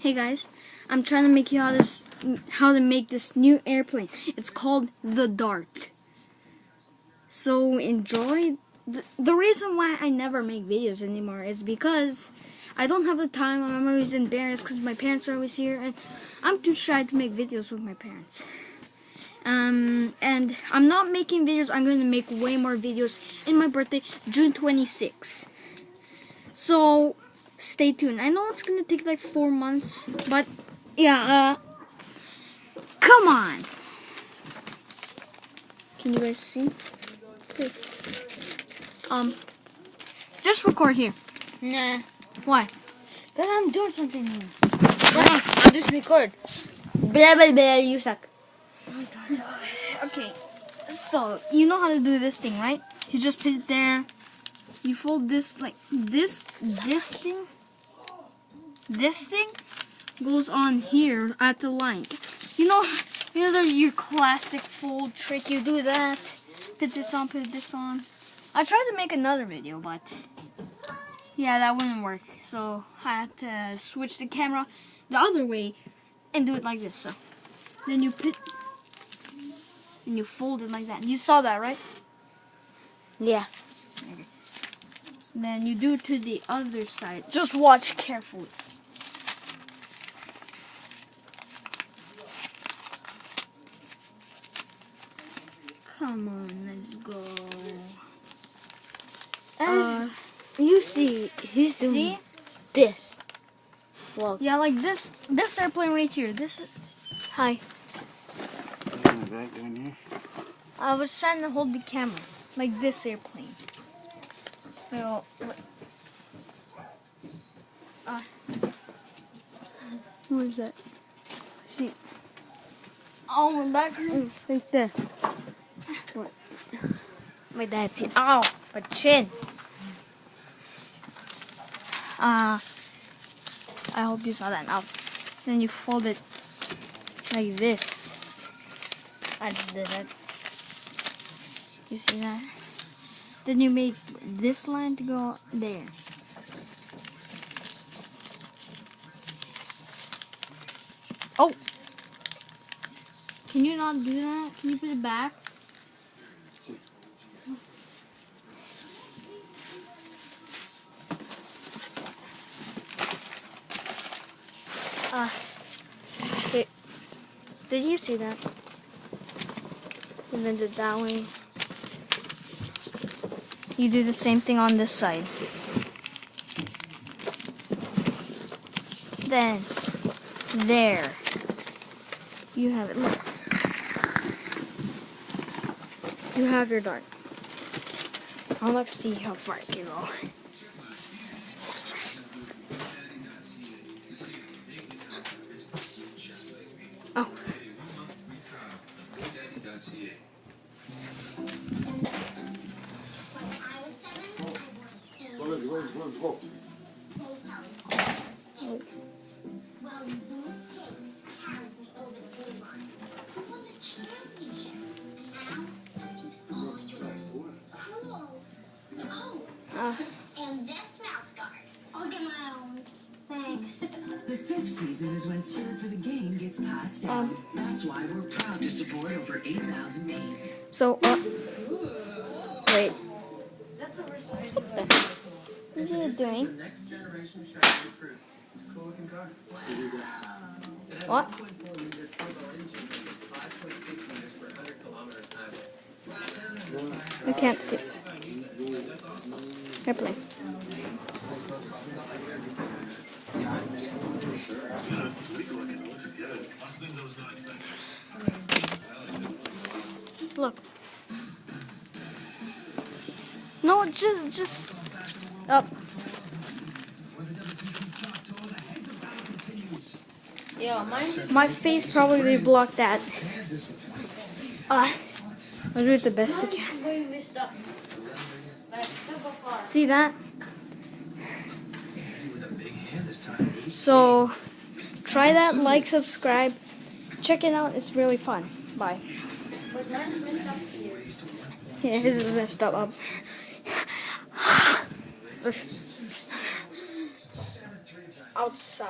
Hey guys, I'm trying to make you how to make this new airplane. It's called the Dart. So enjoy. The reason why I never make videos anymore is because I don't have the time. I'm always embarrassed because my parents are always here, and I'm too shy to make videos with my parents. And I'm not making videos. I'm going to make way more videos in my birthday, June 26th. So stay tuned. I know it's gonna take like 4 months, but yeah, come on. Can you guys see? Okay. Just record here. Nah. Why? Because I'm doing something here. I'll just record. Blah, blah, blah, you suck. Okay, so you know how to do this thing, right? You just put it there. You fold this like this thing. This thing goes on here at the line. You know your classic fold trick. You do that. Put this on. I tried to make another video, but yeah, that wouldn't work. So I had to switch the camera the other way and do it like this. So then you put and you fold it like that. You saw that, right? Yeah. Okay. Then you do it to the other side. Just watch carefully. Come on, let's go. You see, he's doing this. Well, yeah, like this airplane right here. Hi. Back down here. I was trying to hold the camera like this airplane. Well, where's that? See. Oh, my back hurts. right there. What? My dad's here. Ow, my chin. I hope you saw that. Now, then you fold it like this. I just did it. You see that? Then you make this line to go there. Oh! Can you not do that? Can you put it back? Okay. Did you see that? And then did that way. You do the same thing on this side. Then, there. You have it. Look. You have your dart. I'll like see how far it can go. Oh. And this mouth guard. I'll get my own. Thanks. The 5th season is when Spirit for the Game gets passed down. That's why we're proud to support over 8,000 teams. So, wait. What is he doing? What? I can't see. Airplane. Look. No, just up. Yeah, My face probably blocked that. I'll do it the best I can. See that? So, try that, like, subscribe. Check it out, it's really fun. Bye. Yeah, his is messed up. Outside.